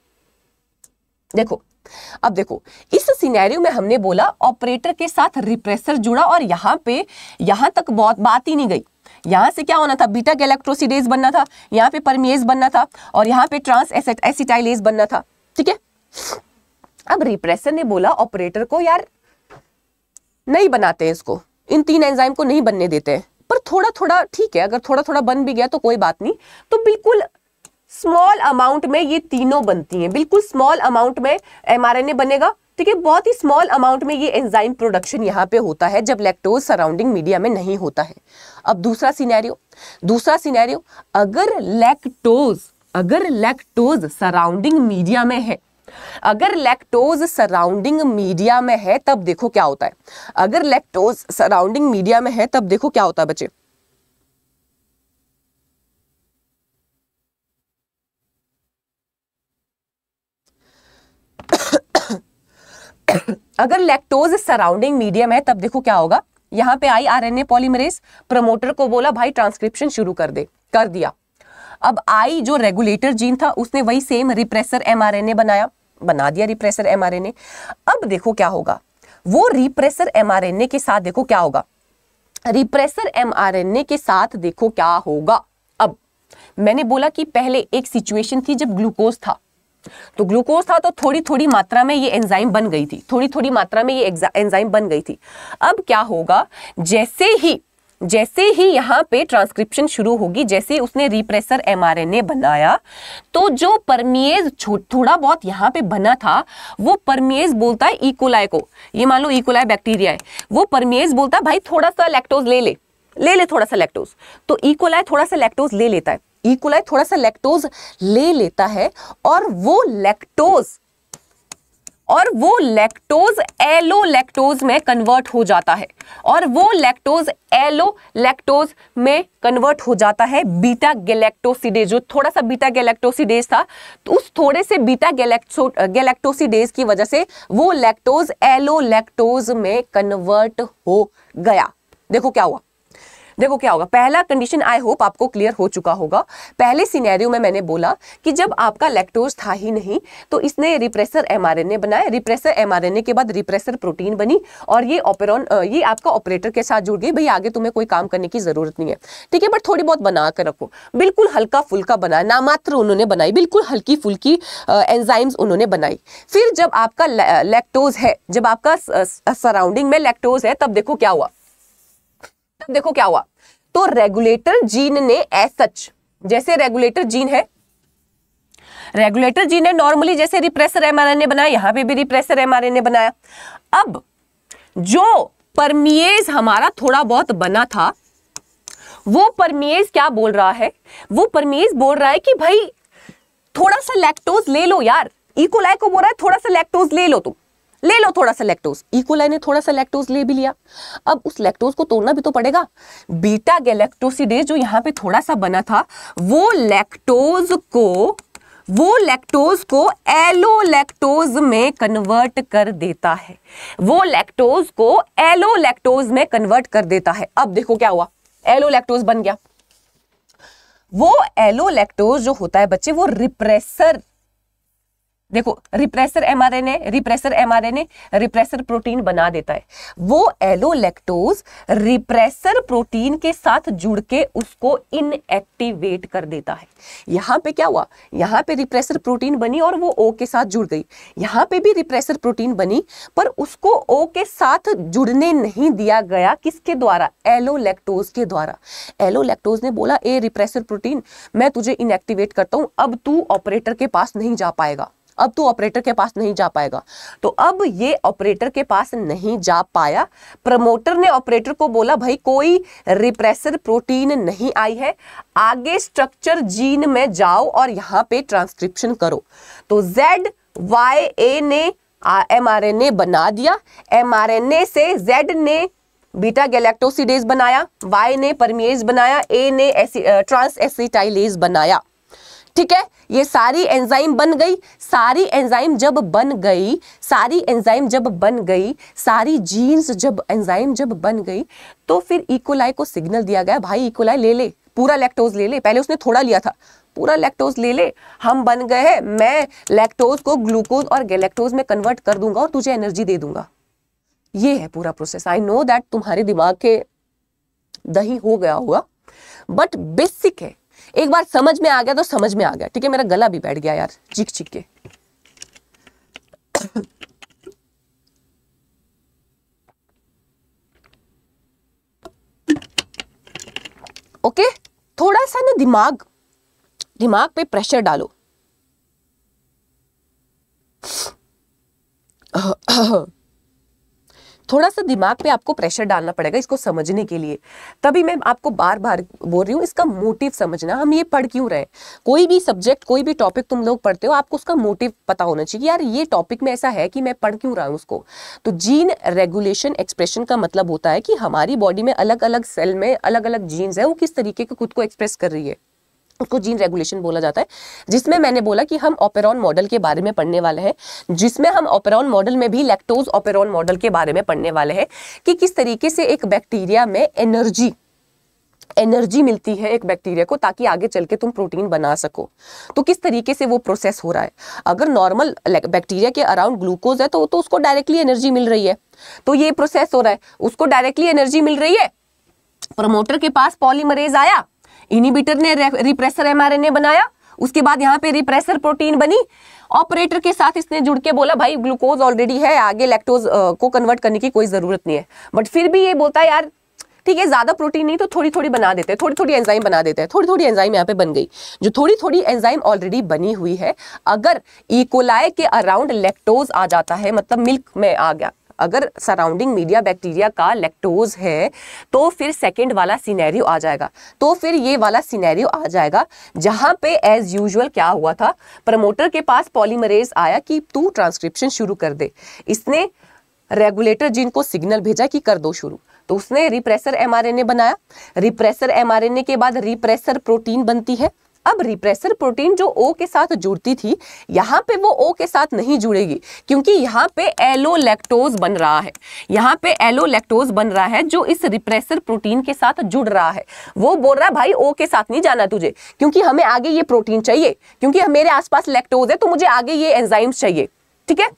अब देखो इस सिनेरियो में हमने बोला ऑपरेटर के साथ रिप्रेसर जुड़ा, और यहां तक बहुत बात ही नहीं गई। यहां से क्या होना था, बीटा गैलेक्टोसिडेज बनना था, यहां पे परमेज बनना था, और यहां पे ट्रांस एसिटाइलेज बनना था, ठीक है। अब रिप्रेसर ने बोला ऑपरेटर को, यार नहीं बनाते इसको, इन 3 एंजाइम को नहीं बनने देते, पर थोड़ा थोड़ा ठीक है, अगर थोड़ा थोड़ा बन भी गया तो कोई बात नहीं, तो बिल्कुल स्मॉल अमाउंट में ये तीनों बनती हैं, बिल्कुल स्मॉल अमाउंट में एमआरएनए बनेगा, ठीक है, बहुत ही स्मॉल अमाउंट में ये एंजाइम प्रोडक्शन यहाँ पे होता है जब लैक्टोज सराउंडिंग मीडिया में नहीं होता है। अब दूसरा सिनेरियो, अगर लैक्टोज सराउंडिंग मीडिया में है, अगर लैक्टोज सराउंडिंग मीडिया में है तब देखो क्या होता है, अगर लैक्टोज सराउंडिंग मीडिया में है तब देखो क्या होता है बच्चे। अगर लैक्टोज सराउंडिंग मीडियम है तब देखो क्या होगा, यहां पे आई आरएनए पॉलीमरेज, प्रमोटर को बोला भाई ट्रांसक्रिप्शन शुरू कर कर दिया। अब आई जो रेगुलेटर जीन था उसने वही सेम रिप्रेसर एमआरएनए बना दिया रिप्रेसर एमआरएनए। अब देखो क्या होगा, वो रिप्रेसर एमआरएनए के साथ देखो क्या होगा, रिप्रेसर एमआरएनए के साथ देखो क्या होगा। अब मैंने बोला कि पहले एक सिचुएशन थी जब ग्लूकोज था, तो ग्लूकोज था तो थोड़ी थोड़ी मात्रा में ये एंजाइम बन गई थी, थोड़ी थोड़ी मात्रा में ये एंजाइम बन गई थी। अब क्या होगा, जैसे ही यहाँ पे ट्रांसक्रिप्शन शुरू होगी, जैसे ही उसने रिप्रेसर एमआरएनए बनाया, तो जो परमेज थोड़ा बहुत यहाँ पे बना था, वो परमेज बोलता है ई कोलाई को, ये मान लो ई कोलाई बैक्टीरिया है, वो परमेज बोलता है भाई थोड़ा सा लैक्टोज ले ले थोड़ा सा लैक्टोज, तो ई कोलाई थोड़ा सा लैक्टोज ले लेता है, ई कोलाई थोड़ा सा लैक्टोज ले लेता है, और वो लैक्टोज एलो लैक्टोज में कन्वर्ट हो जाता है, और वो लैक्टोज एलो लैक्टोज में कन्वर्ट हो जाता है बीटा गैलेक्टोसिडेज, जो थोड़ा सा बीटा गैलेक्टोसिडेज था, तो उस थोड़े से बीटा गैलेक्टोसिडेज की वजह से वो लैक्टोज एलो लैक्टोज में कन्वर्ट हो गया। देखो क्या होगा, पहला कंडीशन आई होप आपको क्लियर हो चुका होगा। पहले सिनेरियो में मैंने बोला कि जब आपका लैक्टोज था ही नहीं, तो इसने रिप्रेसर एमआरएनए बनाया, रिप्रेसर एमआरएनए के बाद रिप्रेसर प्रोटीन बनी, और ये ये आपका ऑपरेटर के साथ जुड़ गई, भाई आगे तुम्हें कोई काम करने की जरूरत नहीं है, ठीक है, बट थोड़ी बहुत बना कर रखो, बिल्कुल हल्का फुल्का बनाया, नामात्र उन्होंने बनाई, बिल्कुल हल्की फुल्की एंजाइम्स उन्होंने बनाई। फिर जब आपका लैक्टोज है, जब आपका सराउंडिंग में लैक्टोज है, तब देखो क्या हुआ, तो रेगुलेटर जीन ने एज सच, जैसे रेगुलेटर जीन है नॉर्मली जैसे रिप्रेसर एमआरएनए बनाया, यहां पे भी रिप्रेसर एमआरएनए बनाया। अब जो परमेज हमारा थोड़ा बहुत बना था, वो परमेज क्या बोल रहा है, वो परमेज बोल रहा है कि भाई थोड़ा सा लैक्टोज ले लो यार, ई कोलाई को बोल रहा है थोड़ा सा लैक्टोज ले लो, तुम ले लो थोड़ा सा लैक्टोज। ई कोलाई ने थोड़ा सा लैक्टोज ले भी लिया, अब उस लैक्टोज को तोड़ना भी तो पड़ेगा, बीटा गैलेक्टोसिडेज जो यहाँ पे थोड़ा सा बना था, वो लैक्टोज को एलो लैक्टोज में कन्वर्ट कर देता है, वो लैक्टोज को एलो लैक्टोज में कन्वर्ट कर देता है। अब देखो क्या हुआ, एलो लैक्टोज बन गया। वो एलो लैक्टोज जो होता है बच्चे, वो रिप्रेसर, देखो रिप्रेसर एमआरएनए रिप्रेसर प्रोटीन बना देता है। वो एलो लैक्टोज रिप्रेसर प्रोटीन के साथ जुड़ के उसको इनएक्टिवेट कर देता है। यहां पे क्या हुआ, यहां पे रिप्रेसर प्रोटीन बनी और वो ओ के साथ जुड़ गई। यहां पे भी रिप्रेसर प्रोटीन बनी पर उसको ओ के साथ जुड़ने नहीं दिया गया। किसके द्वारा, एलो लैक्टोज के द्वारा। एलो लैक्टोज ने बोला ए रिप्रेसर प्रोटीन, मैं तुझे इनएक्टिवेट करता हूं, अब तू ऑपरेटर के पास नहीं जा पाएगा, अब तू ऑपरेटर के पास नहीं जा पाएगा। तो अब ये ऑपरेटर के पास नहीं जा पाया। प्रमोटर ने ऑपरेटर को बोला भाई कोई रिप्रेसर प्रोटीन नहीं आई है, आगे स्ट्रक्चर जीन में जाओ और यहां पे ट्रांसक्रिप्शन करो। तो ZYA ने mRNA बना दिया, mRNA से Z ने बीटा गैलेक्टोसिडेज बनाया, Y ने परमिएज बनाया, A ने ट्रांस एसिटाइलेज बनाया। ठीक है, ये सारी एंजाइम बन गई। सारी एंजाइम जब बन गई, सारी जीन्स जब एंजाइम जब बन गई, तो फिर इकोलाई को सिग्नल दिया गया भाई इकोलाई ले ले, पूरा लैक्टोज ले ले। पहले उसने थोड़ा लिया था, पूरा लैक्टोज ले ले, हम बन गए हैं, मैं लैक्टोज को ग्लूकोज और गैलेक्टोज में कन्वर्ट कर दूंगा और तुझे एनर्जी दे दूंगा। ये है पूरा प्रोसेस। आई नो दैट तुम्हारे दिमाग के दही हो गया होगा, बट बेसिक है। एक बार समझ में आ गया तो समझ में आ गया। ठीक है, मेरा गला भी बैठ गया यार चीख चीख के। ओके, थोड़ा सा ना दिमाग पे प्रेशर डालो। थोड़ा सा दिमाग पे आपको प्रेशर डालना पड़ेगा इसको समझने के लिए। तभी मैं आपको बार बार बोल रही हूँ इसका मोटिव समझना, हम ये पढ़ क्यों रहे। कोई भी सब्जेक्ट, कोई भी टॉपिक तुम लोग पढ़ते हो, आपको उसका मोटिव पता होना चाहिए। यार ये टॉपिक में ऐसा है कि मैं पढ़ क्यों रहा हूँ उसको। तो जीन रेगुलेशन एक्सप्रेशन का मतलब होता है कि हमारी बॉडी में अलग अलग सेल में अलग अलग जीन्स है, वो किस तरीके के खुद को एक्सप्रेस कर रही है, उसको जीन रेगुलेशन बोला जाता है। जिसमें मैंने बोला कि हम ऑपेरॉन मॉडल के बारे में पढ़ने वाले हैं, जिसमें हम ऑपेरॉन मॉडल में भी लैक्टोज ऑपेरॉन मॉडल के बारे में पढ़ने वाले हैं कि किस तरीके से एक बैक्टीरिया में एनर्जी मिलती है एक बैक्टीरिया को, ताकि आगे चल के तुम प्रोटीन बना सको। तो किस तरीके से वो प्रोसेस हो रहा है। अगर नॉर्मल बैक्टीरिया के अराउंड ग्लूकोज है तो उसको डायरेक्टली एनर्जी मिल रही है, तो ये प्रोसेस हो रहा है, उसको डायरेक्टली एनर्जी मिल रही है। प्रमोटर के पास पॉलीमरेज आया, इनिबिटर ने रिप्रेसर एमआरएनए बनाया, उसके बाद यहाँ पे रिप्रेसर प्रोटीन बनी, ऑपरेटर के साथ इसने जुड़ के बोला भाई ग्लूकोज ऑलरेडी है, आगे लैक्टोज को कन्वर्ट करने की कोई जरूरत नहीं है। बट फिर भी ये बोलता है यार ठीक है ज्यादा प्रोटीन नहीं तो थोड़ी थोड़ी बना देते हैं, थोड़ी थोड़ी एंजाइम बना देते हैं। थोड़ी थोड़ी एंजाइम यहाँ पे बन गई, जो थोड़ी थोड़ी एंजाइम ऑलरेडी बनी हुई है। अगर इकोलाई के अराउंड लैक्टोज आ जाता है, मतलब मिल्क में आ गया, अगर सराउंडिंग मीडिया बैक्टीरिया का लैक्टोज है, तो फिर सेकंड वाला सिनेरियो आ जाएगा। तो फिर ये वाला सिनेरियो आ जाएगा जहां पे एज यूजुअल क्या हुआ था, प्रमोटर के पास पॉलीमरेज आया कि तू ट्रांसक्रिप्शन शुरू कर दे। इसने रेगुलेटर जीन को सिग्नल भेजा कि कर दो शुरू, तो उसने रिप्रेसर एमआरएनए बनाया। रिप्रेसर एमआरएनए के बाद रिप्रेसर प्रोटीन बनती है। अब रिप्रेसर प्रोटीन जो ओ के साथ जुड़ती थी, यहाँ पे वो ओ के साथ नहीं जुड़ेगी, क्योंकि यहाँ पे एलो लैक्टोज बन रहा है। यहाँ पे एलो लैक्टोज बन रहा है जो इस रिप्रेसर प्रोटीन के साथ जुड़ रहा है। वो बोल रहा है भाई ओ के साथ नहीं जाना तुझे, क्योंकि हमें आगे ये प्रोटीन चाहिए, क्योंकि मेरे आसपास लैक्टोज है तो मुझे आगे ये एंजाइम्स चाहिए। ठीक है,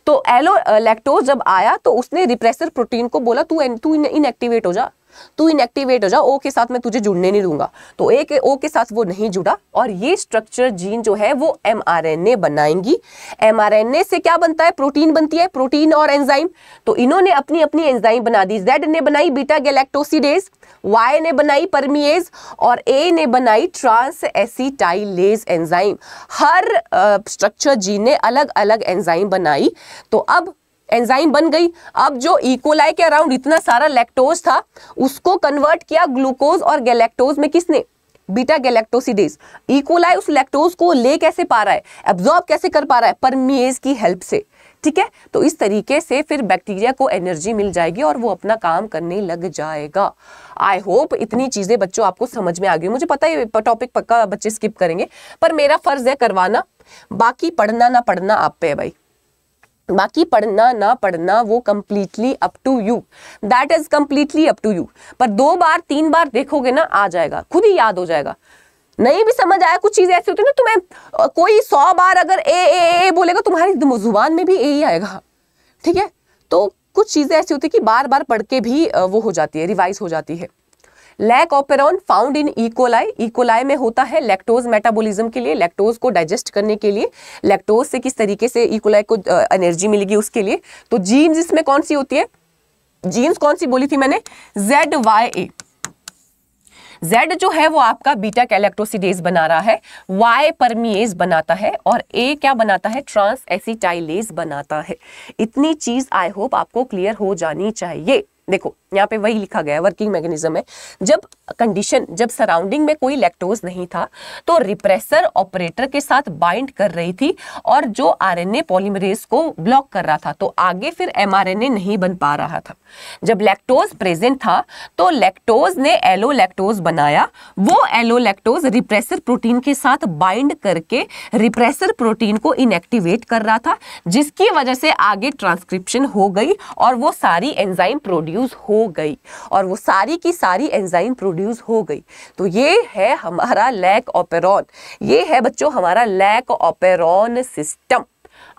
तो एलो लैक्टोज जब आया तो उसने रिप्रेसर प्रोटीन को बोला तू इनएक्टिवेट हो जा, तू इनएक्टिवेट हो जा, ओ के साथ मैं तुझे जुड़ने नहीं दूंगा। तो एक ओ के साथ वो नहीं जुड़ा और ये स्ट्रक्चर जीन जो है वो एमआरएनए बनाएंगी। एमआरएनए से क्या बनता है, प्रोटीन बनती है, प्रोटीन और एंजाइम। तो इन्होंने अपनी अपनी एंजाइम बना दी। जेड ने बनाई बीटा गैलेक्टोसिडेज, वाई ने बनाई परमिएज और ए ने बनाई ट्रांस एसिटाइलेज एंजाइम। हर स्ट्रक्चर जीन ने अलग अलग एंजाइम बनाई। तो अब एंजाइम बन गई। अब जो इकोलाई के अराउंड इतना सारा लैक्टोज था उसको कन्वर्ट किया ग्लूकोज और गैलेक्टोज में, किसने, बीटा गैलेक्टोसिडेज। इकोलाई उस लैक्टोज को ले कैसे पा रहा है, एब्जॉर्ब कैसे कर पा रहा है, परमिएज की हेल्प से। ठीक है, तो इस तरीके से फिर बैक्टीरिया को एनर्जी मिल जाएगी और वो अपना काम करने लग जाएगा। आई होप इतनी चीजें बच्चों आपको समझ में आ गई। मुझे पता है टॉपिक पक्का बच्चे स्किप करेंगे, पर मेरा फर्ज है करवाना। बाकी पढ़ना ना पढ़ना आप पे है भाई, बाकी पढ़ना ना पढ़ना वो completely up to you, that is completely up to you. पर 2 बार 3 बार देखोगे ना आ जाएगा, खुद ही याद हो जाएगा। नहीं भी समझ आया, कुछ चीजें ऐसी होती है ना, तुम्हें कोई 100 बार अगर ए बोलेगा तुम्हारी जुबान में भी ए ही आएगा, ठीक है। तो कुछ चीजें ऐसी होती है कि बार बार पढ़ के भी वो हो जाती है, रिवाइज हो जाती है। Lac operon found in E coli, E coli में होता है लैक्टोज मेटाबॉलिज्म के लिए, लैक्टोज को डाइजेस्ट करने के लिए, लैक्टोज से किस तरीके से इकोलाई को एनर्जी मिलेगी उसके लिए। तो जीन्स इसमें कौन सी होती है, जीन्स कौन सी बोली थी मैंने, ZYA। Z जो है वो आपका बीटा कैलेक्टोसिडेज बना रहा है, Y परमिएज बनाता है और A क्या बनाता है, ट्रांस एसिटाइलेज बनाता है। इतनी चीज आई होप आपको क्लियर हो जानी चाहिए। देखो यहाँ पे वही लिखा गया है, वर्किंग मैकेनिज्म है। जब कंडीशन, जब सराउंडिंग में कोई लैक्टोज नहीं था तो रिप्रेसर ऑपरेटर के साथ बाइंड कर रही थी और जो आरएनए पॉलीमरेज को ब्लॉक कर रहा था, तो आगे फिर एमआरएनए नहीं बन पा रहा था। जब लैक्टोज प्रेजेंट था तो लैक्टोज ने एलो लैक्टोज बनाया, वो एलो लैक्टोज रिप्रेसर प्रोटीन के साथ बाइंड करके रिप्रेसर प्रोटीन को इनएक्टिवेट कर रहा था, जिसकी वजह से आगे ट्रांसक्रिप्शन हो गई और वो सारी एंजाइम प्रोड्यूस हो गई, और वो सारी की सारी एंजाइम प्रोड्यूस हो गई। तो ये है हमारा लैक ऑपेरॉन, ये है बच्चों हमारा lac operon system.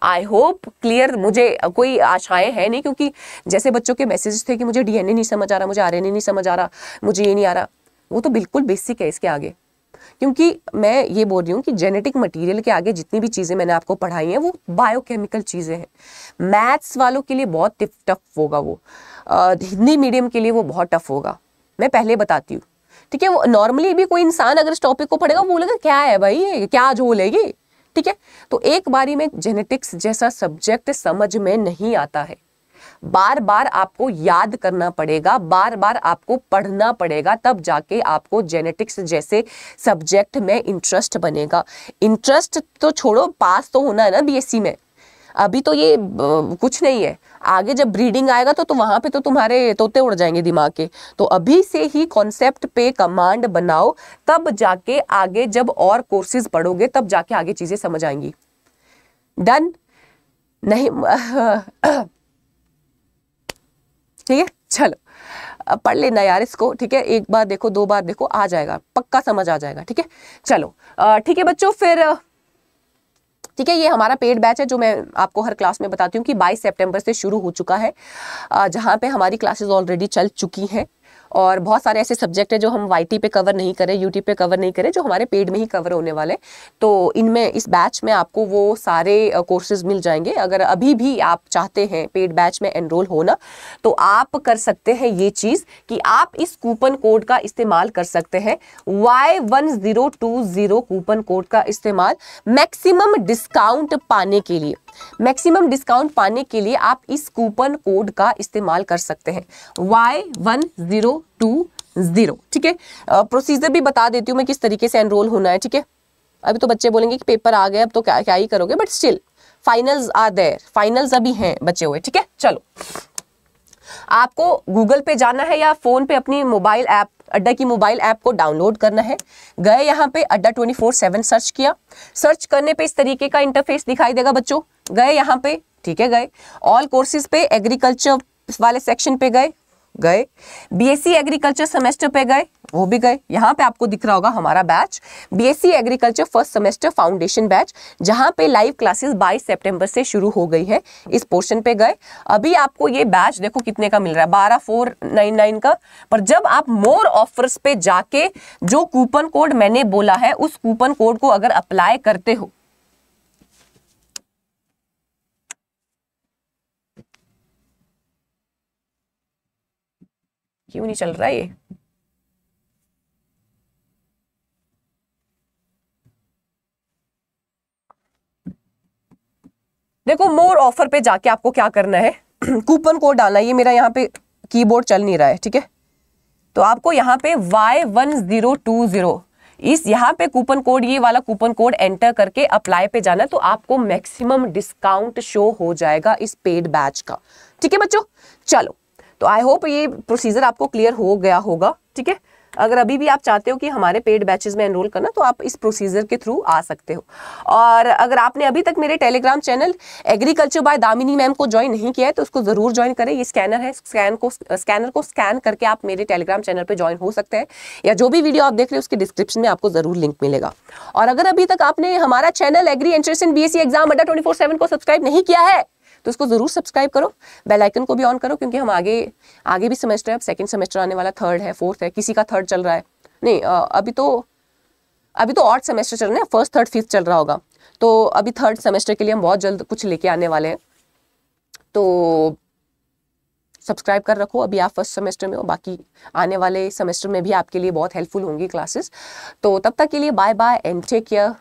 I hope clear, मुझे कोई आशाएं है नहीं, क्योंकि जैसे बच्चों के मैसेजेस थे कि मुझे डीएनए नहीं समझ आ रहा, मुझे आरएनए नहीं समझ आ रहा, मुझे ये नहीं आ रहा, वो तो बिल्कुल बेसिक है इसके आगे। क्योंकि मैं ये बोल रही हूँ कि जेनेटिक मटेरियल के आगे जितनी भी चीजें मैंने आपको पढ़ाई हैं वो बायोकेमिकल चीजें हैं। मैथ्स वालों के लिए बहुत टफ होगा वो, हिंदी मीडियम के लिए वो बहुत टफ होगा, मैं पहले बताती हूँ, ठीक है। वो नॉर्मली भी कोई इंसान अगर इस टॉपिक को पढ़ेगा वो बोलेगा क्या है भाई ये, क्या झोल है ये, ठीक है। तो एक बारी में जेनेटिक्स जैसा सब्जेक्ट समझ में नहीं आता है, बार बार आपको याद करना पड़ेगा, बार बार आपको पढ़ना पड़ेगा, तब जाके आपको जेनेटिक्स जैसे सब्जेक्ट में इंटरेस्ट बनेगा। इंटरेस्ट तो छोड़ो, पास तो होना है ना बीएससी में, अभी तो ये कुछ नहीं है, आगे जब ब्रीडिंग आएगा तो वहां पे तो तुम्हारे तोते उड़ जाएंगे दिमाग के। तो अभी से ही कॉन्सेप्ट पे कमांड बनाओ, तब जाके आगे जब और कोर्सेज पढ़ोगे तब जाके आगे चीजें समझ आएंगी। डन नहीं ठीक है, चलो पढ़ लेना यार इसको, ठीक है। एक बार देखो, 2 बार देखो, आ जाएगा, पक्का समझ आ जाएगा, ठीक है। चलो ठीक है बच्चों, फिर ठीक है, ये हमारा पेड बैच है जो मैं आपको हर क्लास में बताती हूँ कि 22 सितंबर से शुरू हो चुका है, जहाँ पे हमारी क्लासेस ऑलरेडी चल चुकी हैं, और बहुत सारे ऐसे सब्जेक्ट है जो हम वाईटी पे कवर नहीं करें, यूट्यूब पे कवर नहीं करें, जो हमारे पेड में ही कवर होने वाले। तो इनमें, इस बैच में आपको वो सारे कोर्सेज मिल जाएंगे। अगर अभी भी आप चाहते हैं पेड बैच में एनरोल होना, तो आप कर सकते हैं ये चीज़ कि आप इस कूपन कोड का इस्तेमाल कर सकते हैं, Y1020 कूपन कोड का इस्तेमाल मैक्सिमम डिस्काउंट पाने के लिए। मैक्सिमम डिस्काउंट पाने के लिए आप इस कूपन कोड का इस्तेमाल कर सकते हैं, Y1020, ठीक है। प्रोसीजर भी बता देती हूँ मैं किस तरीके से एनरोल होना है, ठीक है। अभी तो बच्चे बोलेंगे कि पेपर आ गए अब तो क्या ही करोगे, but still finals are there, finals अभी हैं बचे हुए, ठीक है। चलो, आपको गूगल पे जाना है या फोन पे अपनी मोबाइल ऐप, अड्डा की मोबाइल ऐप को डाउनलोड करना है। गए यहाँ पे अड्डा 24/7 सर्च किया, सर्च करने पे इस तरीके का इंटरफेस दिखाई देगा बच्चों। गए यहाँ पे, ठीक है, गए ऑल कोर्सेज पे, एग्रीकल्चर वाले सेक्शन पे गए, बीएससी एग्रीकल्चर सेमेस्टर पे गए, वो भी गए। यहाँ पे आपको दिख रहा होगा हमारा batch, BSc agriculture first semester foundation batch, जहाँ पे लाइव क्लासेस 22 सितंबर से शुरू हो गई है। इस पोर्शन पे गए, अभी आपको ये बैच देखो कितने का मिल रहा है, 12,499 का। पर जब आप मोर ऑफर्स पे जाके जो कूपन कोड मैंने बोला है, उस कूपन कोड को अगर अप्लाई करते हो, क्यों नहीं चल रहा है ये, देखो मोर ऑफर पे जाके आपको क्या करना है, कूपन कोड डालना है। ये मेरा यहाँ पे कीबोर्ड चल नहीं रहा है, ठीक है। तो आपको यहाँ पे Y1020 इस यहाँ पे कूपन कोड, ये वाला कूपन कोड एंटर करके अप्लाई पे जाना, तो आपको मैक्सिमम डिस्काउंट शो हो जाएगा इस पेड बैच का, ठीक है बच्चों। चलो, तो आई होप ये प्रोसीजर आपको क्लियर हो गया होगा, ठीक है। अगर अभी भी आप चाहते हो कि हमारे पेड बैचेस में एनरोल करना, तो आप इस प्रोसीजर के थ्रू आ सकते हो। और अगर आपने अभी तक मेरे Telegram channel agriculture by Damini ma'am को ज्वाइन नहीं किया है तो उसको जरूर ज्वाइन करें। ये स्कैनर है, स्कैनर को स्कैन करके आप मेरे टेलीग्राम चैनल पे ज्वाइन हो सकते हैं, या जो भी वीडियो आप देख रहे हो उसके डिस्क्रिप्शन में आपको जरूर लिंक मिलेगा। और अगर अभी तक आपने हमारा channel agri entrance and BSc exam Adda 24/7 को सब्सक्राइब नहीं किया है तो इसको जरूर सब्सक्राइब करो, बेल आइकन को भी ऑन करो, क्योंकि हम आगे भी सेमेस्टर है। अब सेकंड सेमेस्टर आने वाला, थर्ड है, फोर्थ है, किसी का थर्ड चल रहा है, नहीं अभी तो ऑड सेमेस्टर चल रहे हैं, फर्स्ट थर्ड फिफ्थ चल रहा होगा। तो अभी थर्ड सेमेस्टर के लिए हम बहुत जल्द कुछ लेके आने वाले हैं, तो सब्सक्राइब कर रखो। अभी आप फर्स्ट सेमेस्टर में हो, बाकी आने वाले सेमेस्टर में भी आपके लिए बहुत हेल्पफुल होंगी क्लासेस। तो तब तक के लिए bye bye and take care.